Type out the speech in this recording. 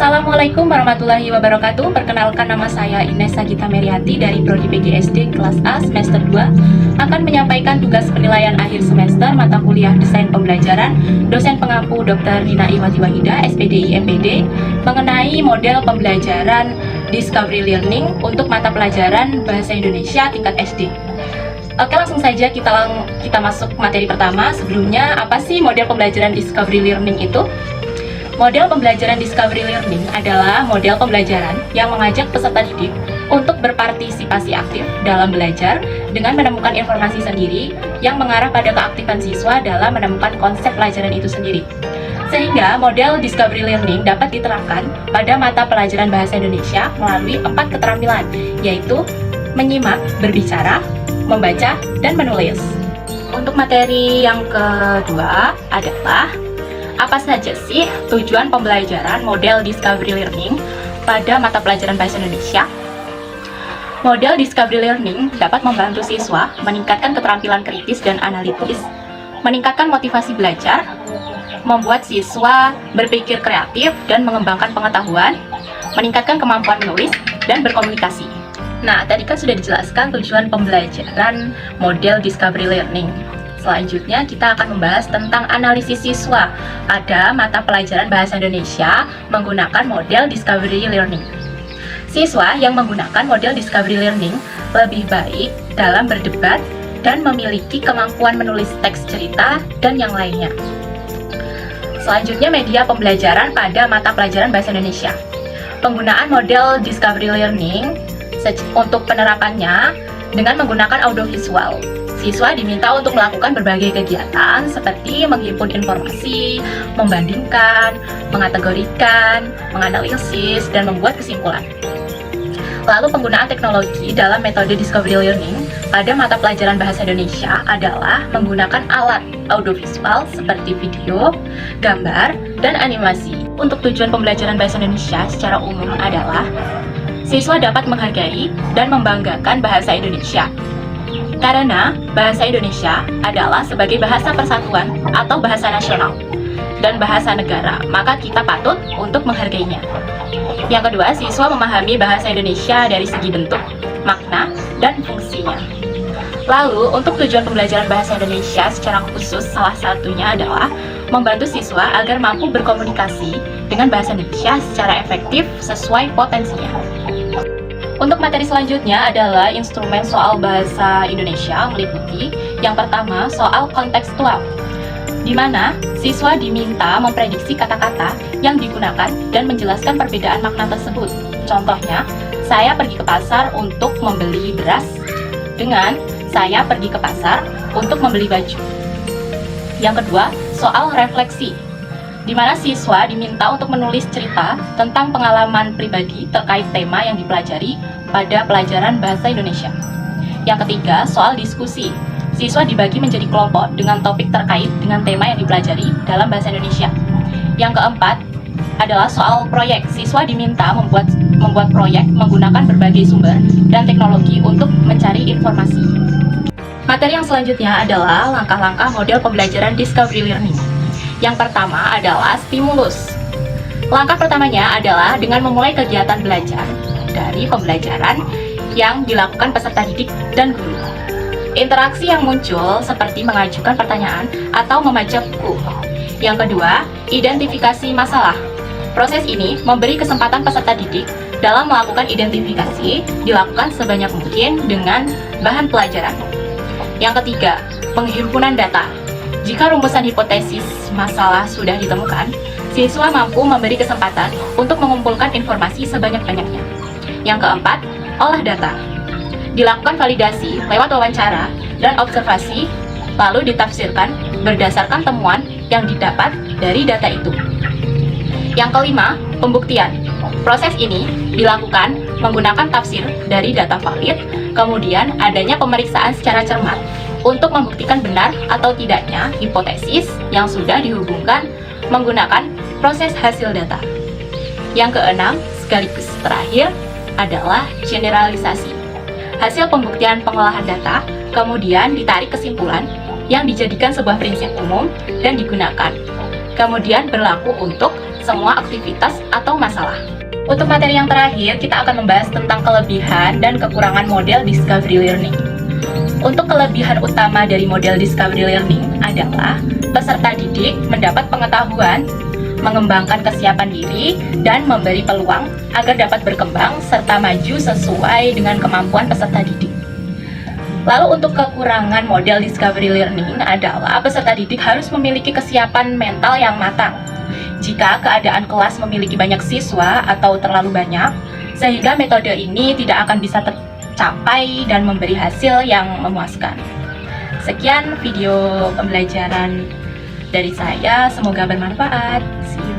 Assalamualaikum warahmatullahi wabarakatuh. Perkenalkan, nama saya Ines Sagita Meriati dari Prodi PGSD kelas A semester 2 akan menyampaikan tugas penilaian akhir semester mata kuliah Desain Pembelajaran dosen pengampu Dr. Nina Iwati Wahida, SPDI MPD, mengenai model pembelajaran Discovery Learning untuk mata pelajaran Bahasa Indonesia tingkat SD. Oke, langsung saja kita masuk materi pertama. Sebelumnya, apa sih model pembelajaran Discovery Learning itu? Model pembelajaran Discovery Learning adalah model pembelajaran yang mengajak peserta didik untuk berpartisipasi aktif dalam belajar dengan menemukan informasi sendiri yang mengarah pada keaktifan siswa dalam menemukan konsep pelajaran itu sendiri. Sehingga model Discovery Learning dapat diterapkan pada mata pelajaran Bahasa Indonesia melalui 4 keterampilan, yaitu menyimak, berbicara, membaca, dan menulis. Untuk materi yang kedua adalah apa saja sih tujuan pembelajaran model Discovery Learning pada mata pelajaran Bahasa Indonesia? Model Discovery Learning dapat membantu siswa meningkatkan keterampilan kritis dan analitis, meningkatkan motivasi belajar, membuat siswa berpikir kreatif dan mengembangkan pengetahuan, meningkatkan kemampuan menulis dan berkomunikasi. Nah, tadi kan sudah dijelaskan tujuan pembelajaran model Discovery Learning. Selanjutnya kita akan membahas tentang analisis siswa pada mata pelajaran Bahasa Indonesia menggunakan model Discovery Learning. Siswa yang menggunakan model Discovery Learning lebih baik dalam berdebat dan memiliki kemampuan menulis teks cerita dan yang lainnya. Selanjutnya, media pembelajaran pada mata pelajaran Bahasa Indonesia. Penggunaan model Discovery Learning untuk penerapannya dengan menggunakan audiovisual. Siswa diminta untuk melakukan berbagai kegiatan seperti menghimpun informasi, membandingkan, mengategorikan, menganalisis, dan membuat kesimpulan. Lalu penggunaan teknologi dalam metode Discovery Learning pada mata pelajaran Bahasa Indonesia adalah menggunakan alat audiovisual seperti video, gambar, dan animasi. Untuk tujuan pembelajaran Bahasa Indonesia secara umum adalah siswa dapat menghargai dan membanggakan bahasa Indonesia. Karena bahasa Indonesia adalah sebagai bahasa persatuan atau bahasa nasional dan bahasa negara, maka kita patut untuk menghargainya. Yang kedua, siswa memahami bahasa Indonesia dari segi bentuk, makna, dan fungsinya. Lalu, untuk tujuan pembelajaran bahasa Indonesia secara khusus, salah satunya adalah membantu siswa agar mampu berkomunikasi dengan bahasa Indonesia secara efektif sesuai potensinya. Untuk materi selanjutnya adalah instrumen soal bahasa Indonesia meliputi yang pertama soal kontekstual, di mana siswa diminta memprediksi kata-kata yang digunakan dan menjelaskan perbedaan makna tersebut. Contohnya, saya pergi ke pasar untuk membeli beras dengan saya pergi ke pasar untuk membeli baju. Yang kedua, soal refleksi, di mana siswa diminta untuk menulis cerita tentang pengalaman pribadi terkait tema yang dipelajari pada pelajaran Bahasa Indonesia. Yang ketiga, soal diskusi. Siswa dibagi menjadi kelompok dengan topik terkait dengan tema yang dipelajari dalam Bahasa Indonesia. Yang keempat adalah soal proyek. Siswa diminta membuat proyek menggunakan berbagai sumber dan teknologi untuk mencari informasi. Materi yang selanjutnya adalah langkah-langkah model pembelajaran Discovery Learning. Yang pertama adalah stimulus. Langkah pertamanya adalah dengan memulai kegiatan belajar dari pembelajaran yang dilakukan peserta didik dan guru. Interaksi yang muncul seperti mengajukan pertanyaan atau membaca buku. Yang kedua, identifikasi masalah. Proses ini memberi kesempatan peserta didik dalam melakukan identifikasi dilakukan sebanyak mungkin dengan bahan pelajaran. Yang ketiga, penghimpunan data. Jika rumusan hipotesis masalah sudah ditemukan, siswa mampu memberi kesempatan untuk mengumpulkan informasi sebanyak-banyaknya. Yang keempat, olah data. Dilakukan validasi lewat wawancara dan observasi, lalu ditafsirkan berdasarkan temuan yang didapat dari data itu. Yang kelima, pembuktian. Proses ini dilakukan menggunakan tafsir dari data valid, kemudian adanya pemeriksaan secara cermat untuk membuktikan benar atau tidaknya hipotesis yang sudah dihubungkan menggunakan proses hasil data. Yang keenam, sekaligus terakhir, adalah generalisasi. Hasil pembuktian pengolahan data kemudian ditarik kesimpulan yang dijadikan sebuah prinsip umum dan digunakan kemudian berlaku untuk semua aktivitas atau masalah. Untuk materi yang terakhir, kita akan membahas tentang kelebihan dan kekurangan model Discovery Learning. Untuk kelebihan utama dari model Discovery Learning adalah peserta didik mendapat pengetahuan, mengembangkan kesiapan diri, dan memberi peluang agar dapat berkembang serta maju sesuai dengan kemampuan peserta didik. Lalu untuk kekurangan model Discovery Learning adalah peserta didik harus memiliki kesiapan mental yang matang. Jika keadaan kelas memiliki banyak siswa atau terlalu banyak, sehingga metode ini tidak akan bisa tercapai dan memberi hasil yang memuaskan. Sekian video pembelajaran dari saya, semoga bermanfaat. See you.